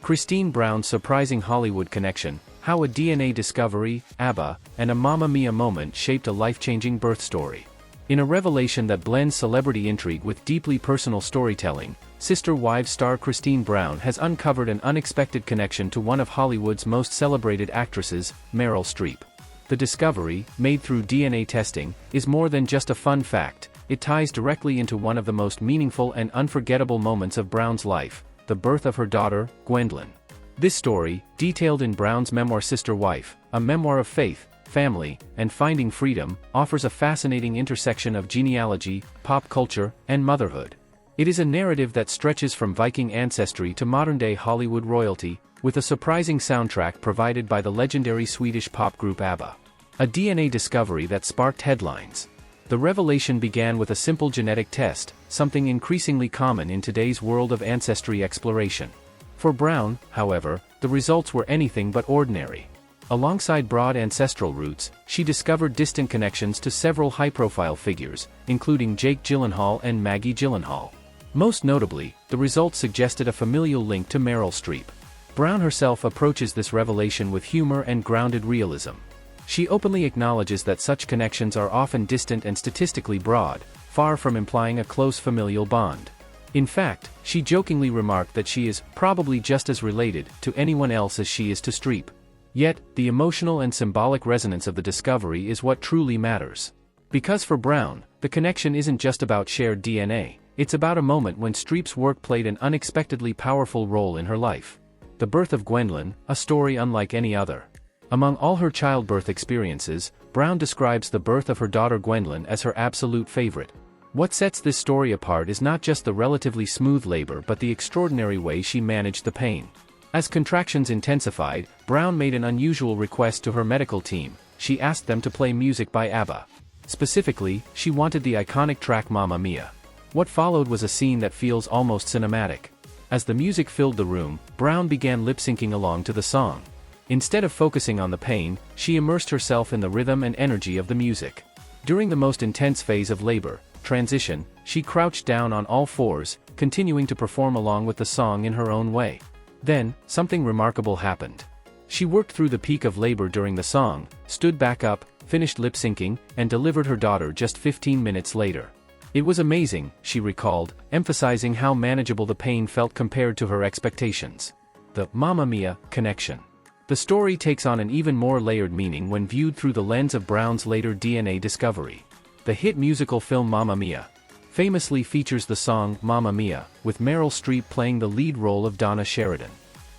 Christine Brown's surprising Hollywood connection, how a DNA discovery, ABBA, and a Mamma Mia moment shaped a life-changing birth story. In a revelation that blends celebrity intrigue with deeply personal storytelling, Sister Wives star Christine Brown has uncovered an unexpected connection to one of Hollywood's most celebrated actresses, Meryl Streep. The discovery, made through DNA testing, is more than just a fun fact. It ties directly into one of the most meaningful and unforgettable moments of Brown's life, the birth of her daughter, Gwendolyn. This story, detailed in Brown's memoir Sister Wife, a memoir of faith, family, and finding freedom, offers a fascinating intersection of genealogy, pop culture, and motherhood. It is a narrative that stretches from Viking ancestry to modern-day Hollywood royalty, with a surprising soundtrack provided by the legendary Swedish pop group ABBA. A DNA discovery that sparked headlines. The revelation began with a simple genetic test, something increasingly common in today's world of ancestry exploration. For Brown, however, the results were anything but ordinary. Alongside broad ancestral roots, she discovered distant connections to several high-profile figures, including Jake Gyllenhaal and Maggie Gyllenhaal. Most notably, the results suggested a familial link to Meryl Streep. Brown herself approaches this revelation with humor and grounded realism. She openly acknowledges that such connections are often distant and statistically broad, far from implying a close familial bond. In fact, she jokingly remarked that she is probably just as related to anyone else as she is to Streep. Yet, the emotional and symbolic resonance of the discovery is what truly matters. Because for Brown, the connection isn't just about shared DNA, it's about a moment when Streep's work played an unexpectedly powerful role in her life. The birth of Gwendolyn, a story unlike any other. Among all her childbirth experiences, Brown describes the birth of her daughter Gwendolyn as her absolute favorite. What sets this story apart is not just the relatively smooth labor but the extraordinary way she managed the pain. As contractions intensified, Brown made an unusual request to her medical team. She asked them to play music by ABBA. Specifically, she wanted the iconic track Mamma Mia. What followed was a scene that feels almost cinematic. As the music filled the room, Brown began lip-syncing along to the song. Instead of focusing on the pain, she immersed herself in the rhythm and energy of the music. During the most intense phase of labor, transition, she crouched down on all fours, continuing to perform along with the song in her own way. Then, something remarkable happened. She worked through the peak of labor during the song, stood back up, finished lip-syncing, and delivered her daughter just 15 minutes later. It was amazing, she recalled, emphasizing how manageable the pain felt compared to her expectations. The Mamma Mia connection. The story takes on an even more layered meaning when viewed through the lens of Brown's later DNA discovery. The hit musical film Mamma Mia famously features the song Mamma Mia, with Meryl Streep playing the lead role of Donna Sheridan.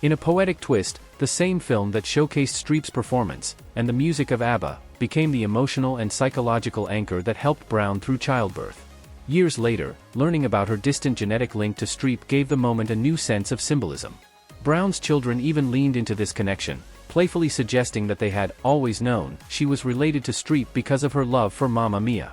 In a poetic twist, the same film that showcased Streep's performance, and the music of ABBA, became the emotional and psychological anchor that helped Brown through childbirth. Years later, learning about her distant genetic link to Streep gave the moment a new sense of symbolism. Brown's children even leaned into this connection, playfully suggesting that they had always known she was related to Streep because of her love for Mamma Mia.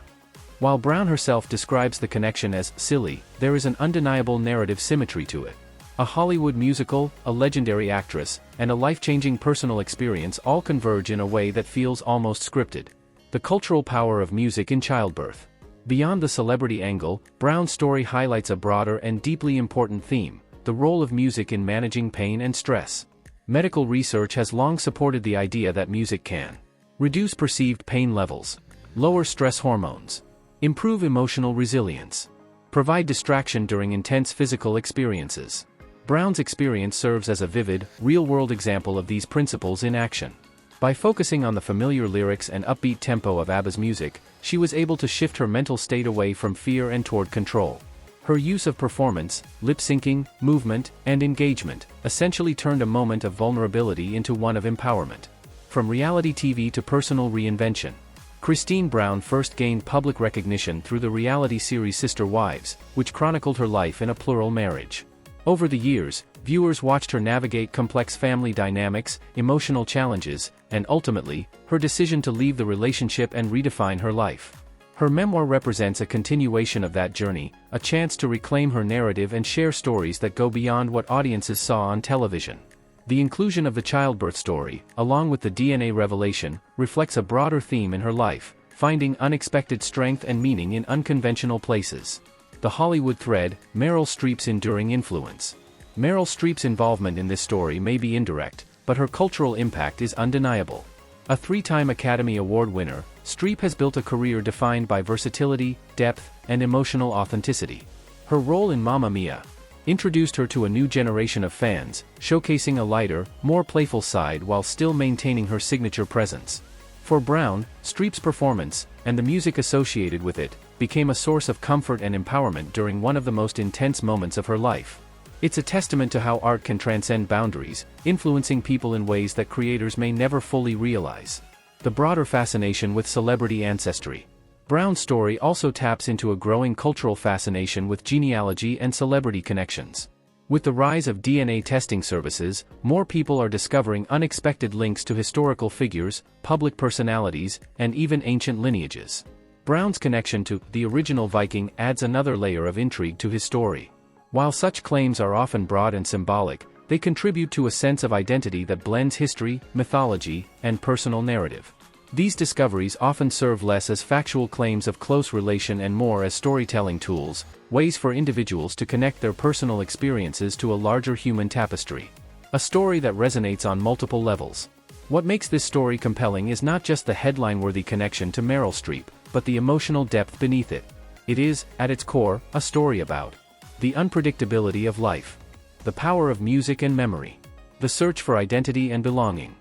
While Brown herself describes the connection as silly, there is an undeniable narrative symmetry to it. A Hollywood musical, a legendary actress, and a life-changing personal experience all converge in a way that feels almost scripted. The cultural power of music in childbirth. Beyond the celebrity angle, Brown's story highlights a broader and deeply important theme: the role of music in managing pain and stress. Medical research has long supported the idea that music can reduce perceived pain levels, lower stress hormones, improve emotional resilience, provide distraction during intense physical experiences. Brown's experience serves as a vivid, real-world example of these principles in action. By focusing on the familiar lyrics and upbeat tempo of ABBA's music, she was able to shift her mental state away from fear and toward control. Her use of performance, lip-syncing, movement, and engagement essentially turned a moment of vulnerability into one of empowerment. From reality TV to personal reinvention. Christine Brown first gained public recognition through the reality series Sister Wives, which chronicled her life in a plural marriage. Over the years, viewers watched her navigate complex family dynamics, emotional challenges, and ultimately, her decision to leave the relationship and redefine her life. Her memoir represents a continuation of that journey, a chance to reclaim her narrative and share stories that go beyond what audiences saw on television. The inclusion of the childbirth story, along with the DNA revelation, reflects a broader theme in her life: finding unexpected strength and meaning in unconventional places. The Hollywood thread, Meryl Streep's enduring influence. Meryl Streep's involvement in this story may be indirect, but her cultural impact is undeniable. A three-time Academy Award winner, Streep has built a career defined by versatility, depth, and emotional authenticity. Her role in Mamma Mia introduced her to a new generation of fans, showcasing a lighter, more playful side while still maintaining her signature presence. For Brown, Streep's performance, and the music associated with it, became a source of comfort and empowerment during one of the most intense moments of her life. It's a testament to how art can transcend boundaries, influencing people in ways that creators may never fully realize. The broader fascination with celebrity ancestry. Brown's story also taps into a growing cultural fascination with genealogy and celebrity connections. With the rise of DNA testing services, more people are discovering unexpected links to historical figures, public personalities, and even ancient lineages. Brown's connection to the original Viking adds another layer of intrigue to his story. While such claims are often broad and symbolic, they contribute to a sense of identity that blends history, mythology, and personal narrative. These discoveries often serve less as factual claims of close relation and more as storytelling tools, ways for individuals to connect their personal experiences to a larger human tapestry. A story that resonates on multiple levels. What makes this story compelling is not just the headline-worthy connection to Meryl Streep, but the emotional depth beneath it. It is, at its core, a story about the unpredictability of life, the power of music and memory, the search for identity and belonging,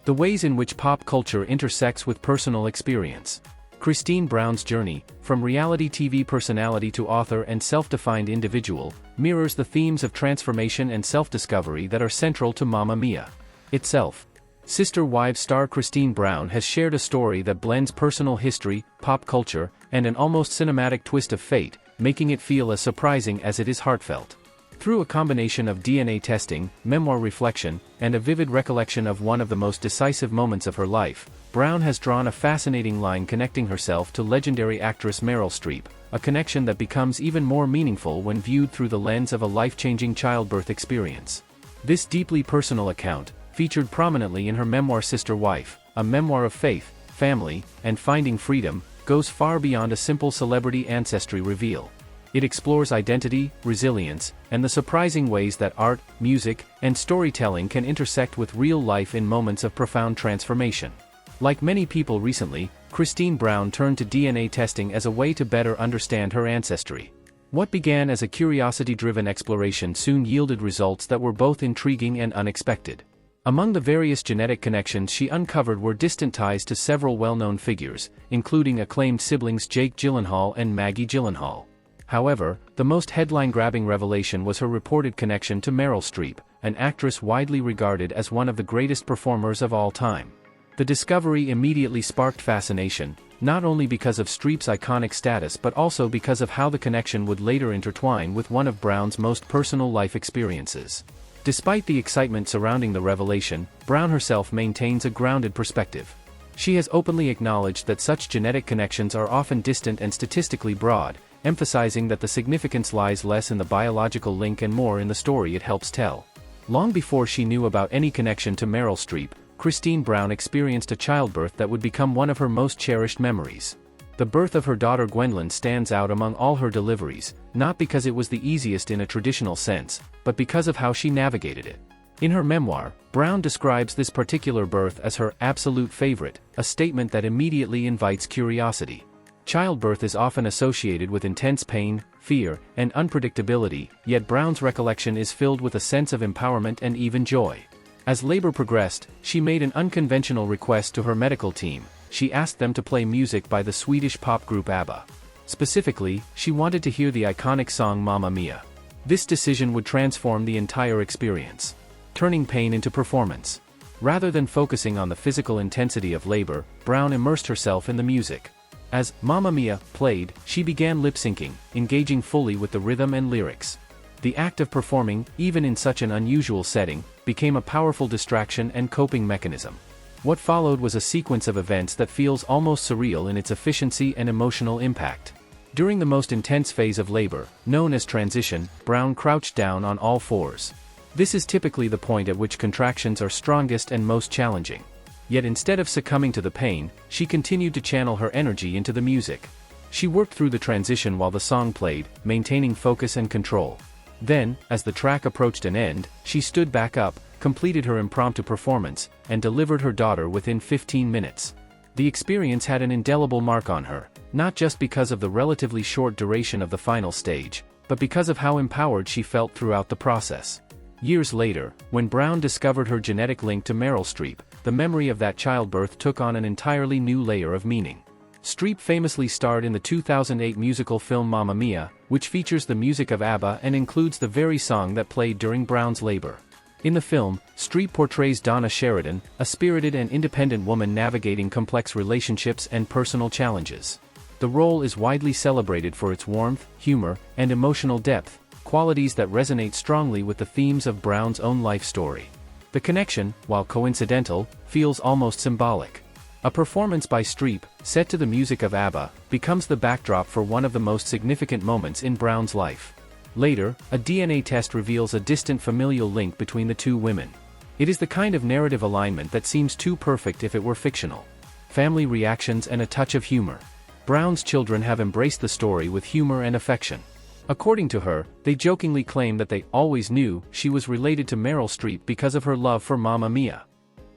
the ways in which pop culture intersects with personal experience. Christine Brown's journey, from reality TV personality to author and self-defined individual, mirrors the themes of transformation and self-discovery that are central to Mamma Mia itself. Sister Wives star Christine Brown has shared a story that blends personal history, pop culture, and an almost cinematic twist of fate, making it feel as surprising as it is heartfelt. Through a combination of DNA testing, memoir reflection, and a vivid recollection of one of the most decisive moments of her life, Brown has drawn a fascinating line connecting herself to legendary actress Meryl Streep, a connection that becomes even more meaningful when viewed through the lens of a life-changing childbirth experience. This deeply personal account, featured prominently in her memoir Sister Wife, a memoir of faith, family, and finding freedom, goes far beyond a simple celebrity ancestry reveal. It explores identity, resilience, and the surprising ways that art, music, and storytelling can intersect with real life in moments of profound transformation. Like many people recently, Christine Brown turned to DNA testing as a way to better understand her ancestry. What began as a curiosity-driven exploration soon yielded results that were both intriguing and unexpected. Among the various genetic connections she uncovered were distant ties to several well-known figures, including acclaimed siblings Jake Gyllenhaal and Maggie Gyllenhaal. However, the most headline-grabbing revelation was her reported connection to Meryl Streep, an actress widely regarded as one of the greatest performers of all time. The discovery immediately sparked fascination, not only because of Streep's iconic status but also because of how the connection would later intertwine with one of Brown's most personal life experiences. Despite the excitement surrounding the revelation, Brown herself maintains a grounded perspective. She has openly acknowledged that such genetic connections are often distant and statistically broad, emphasizing that the significance lies less in the biological link and more in the story it helps tell. Long before she knew about any connection to Meryl Streep, Christine Brown experienced a childbirth that would become one of her most cherished memories. The birth of her daughter Gwendolyn stands out among all her deliveries, not because it was the easiest in a traditional sense, but because of how she navigated it. In her memoir, Brown describes this particular birth as her absolute favorite, a statement that immediately invites curiosity. Childbirth is often associated with intense pain, fear, and unpredictability, yet Brown's recollection is filled with a sense of empowerment and even joy. As labor progressed, she made an unconventional request to her medical team. She asked them to play music by the Swedish pop group ABBA. Specifically, she wanted to hear the iconic song Mamma Mia. This decision would transform the entire experience, turning pain into performance. Rather than focusing on the physical intensity of labor, Brown immersed herself in the music. As Mamma Mia played, she began lip-syncing, engaging fully with the rhythm and lyrics. The act of performing, even in such an unusual setting, became a powerful distraction and coping mechanism. What followed was a sequence of events that feels almost surreal in its efficiency and emotional impact. During the most intense phase of labor, known as transition, Brown crouched down on all fours. This is typically the point at which contractions are strongest and most challenging. Yet instead of succumbing to the pain, she continued to channel her energy into the music. She worked through the transition while the song played, maintaining focus and control. Then, as the track approached an end, she stood back up, completed her impromptu performance, and delivered her daughter within 15 minutes. The experience had an indelible mark on her, not just because of the relatively short duration of the final stage, but because of how empowered she felt throughout the process. Years later, when Brown discovered her genetic link to Meryl Streep, the memory of that childbirth took on an entirely new layer of meaning. Streep famously starred in the 2008 musical film Mamma Mia, which features the music of ABBA and includes the very song that played during Brown's labor. In the film, Streep portrays Donna Sheridan, a spirited and independent woman navigating complex relationships and personal challenges. The role is widely celebrated for its warmth, humor, and emotional depth, qualities that resonate strongly with the themes of Brown's own life story. The connection, while coincidental, feels almost symbolic. A performance by Streep, set to the music of ABBA, becomes the backdrop for one of the most significant moments in Brown's life. Later, a DNA test reveals a distant familial link between the two women. It is the kind of narrative alignment that seems too perfect if it were fictional. Family reactions and a touch of humor. Brown's children have embraced the story with humor and affection. According to her, they jokingly claim that they always knew she was related to Meryl Streep because of her love for Mamma Mia.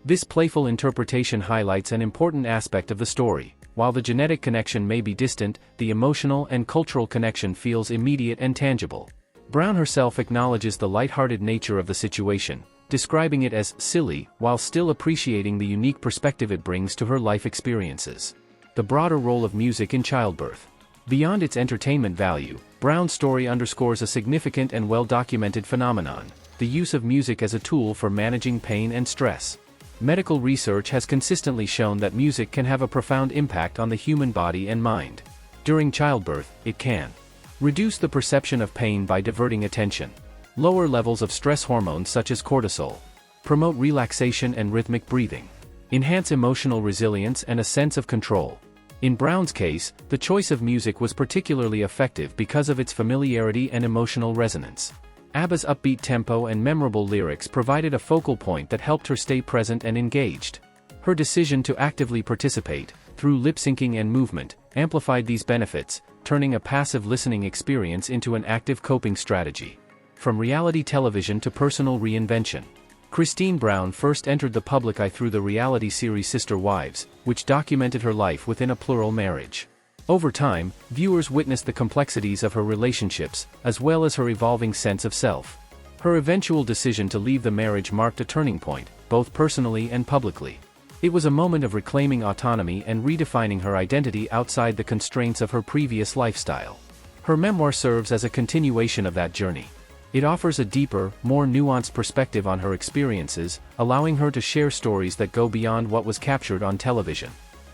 This playful interpretation highlights an important aspect of the story. While the genetic connection may be distant, the emotional and cultural connection feels immediate and tangible. Brown herself acknowledges the lighthearted nature of the situation, describing it as silly while still appreciating the unique perspective it brings to her life experiences. The broader role of music in childbirth. Beyond its entertainment value, Brown's story underscores a significant and well-documented phenomenon: the use of music as a tool for managing pain and stress. Medical research has consistently shown that music can have a profound impact on the human body and mind. During childbirth, it can reduce the perception of pain by diverting attention, lower levels of stress hormones such as cortisol, promote relaxation and rhythmic breathing, enhance emotional resilience and a sense of control. In Brown's case, the choice of music was particularly effective because of its familiarity and emotional resonance. ABBA's upbeat tempo and memorable lyrics provided a focal point that helped her stay present and engaged. Her decision to actively participate, through lip-syncing and movement, amplified these benefits, turning a passive listening experience into an active coping strategy. From reality television to personal reinvention. Christine Brown first entered the public eye through the reality series Sister Wives, which documented her life within a plural marriage. Over time, viewers witnessed the complexities of her relationships, as well as her evolving sense of self. Her eventual decision to leave the marriage marked a turning point, both personally and publicly. It was a moment of reclaiming autonomy and redefining her identity outside the constraints of her previous lifestyle. Her memoir serves as a continuation of that journey. It offers a deeper, more nuanced perspective on her experiences, allowing her to share stories that go beyond what was captured on television.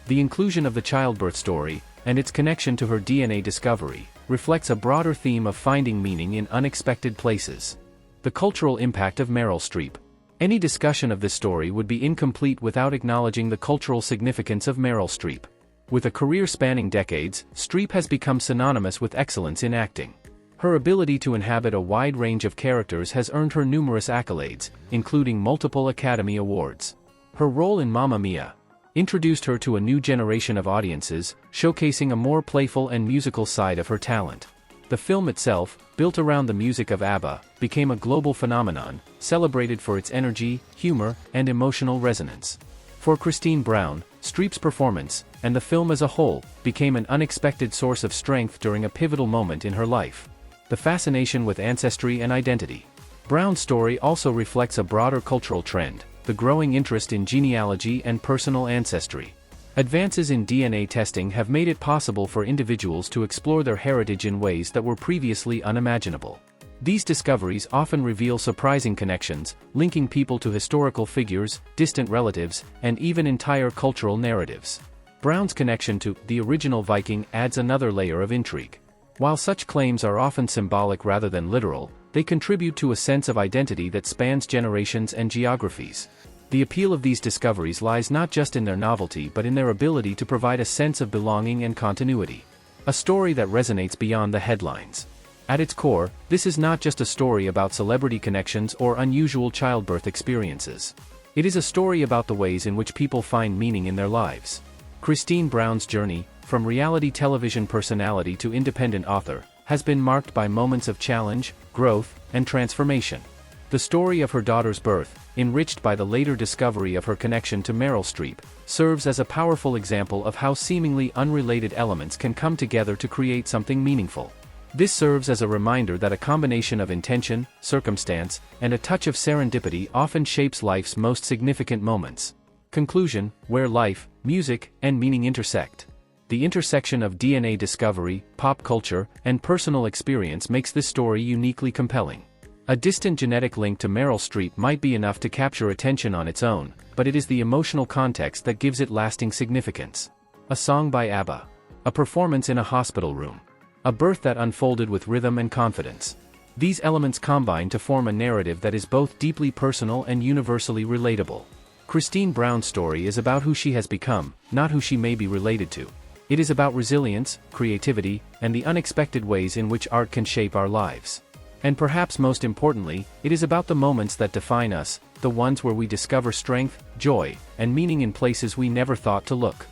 The inclusion of the childbirth story, and its connection to her DNA discovery, reflects a broader theme of finding meaning in unexpected places. The cultural impact of Meryl Streep. Any discussion of this story would be incomplete without acknowledging the cultural significance of Meryl Streep. With a career spanning decades, Streep has become synonymous with excellence in acting. Her ability to inhabit a wide range of characters has earned her numerous accolades, including multiple Academy Awards. Her role in Mamma Mia introduced her to a new generation of audiences, showcasing a more playful and musical side of her talent. The film itself, built around the music of ABBA, became a global phenomenon, celebrated for its energy, humor, and emotional resonance. For Christine Brown, Streep's performance, and the film as a whole, became an unexpected source of strength during a pivotal moment in her life. The fascination with ancestry and identity. Brown's story also reflects a broader cultural trend: the growing interest in genealogy and personal ancestry. Advances in DNA testing have made it possible for individuals to explore their heritage in ways that were previously unimaginable. These discoveries often reveal surprising connections, linking people to historical figures, distant relatives, and even entire cultural narratives. Brown's connection to the original Viking adds another layer of intrigue. While such claims are often symbolic rather than literal, they contribute to a sense of identity that spans generations and geographies. The appeal of these discoveries lies not just in their novelty but in their ability to provide a sense of belonging and continuity. A story that resonates beyond the headlines. At its core, this is not just a story about celebrity connections or unusual childbirth experiences. It is a story about the ways in which people find meaning in their lives. Christine Brown's journey, from reality television personality to independent author, has been marked by moments of challenge, growth, and transformation. The story of her daughter's birth, enriched by the later discovery of her connection to Meryl Streep, serves as a powerful example of how seemingly unrelated elements can come together to create something meaningful. This serves as a reminder that a combination of intention, circumstance, and a touch of serendipity often shapes life's most significant moments. Conclusion: where life, music, and meaning intersect. The intersection of DNA discovery, pop culture, and personal experience makes this story uniquely compelling. A distant genetic link to Meryl Streep might be enough to capture attention on its own, but it is the emotional context that gives it lasting significance. A song by ABBA. A performance in a hospital room. A birth that unfolded with rhythm and confidence. These elements combine to form a narrative that is both deeply personal and universally relatable. Christine Brown's story is about who she has become, not who she may be related to. It is about resilience, creativity, and the unexpected ways in which art can shape our lives. And perhaps most importantly, it is about the moments that define us, the ones where we discover strength, joy, and meaning in places we never thought to look.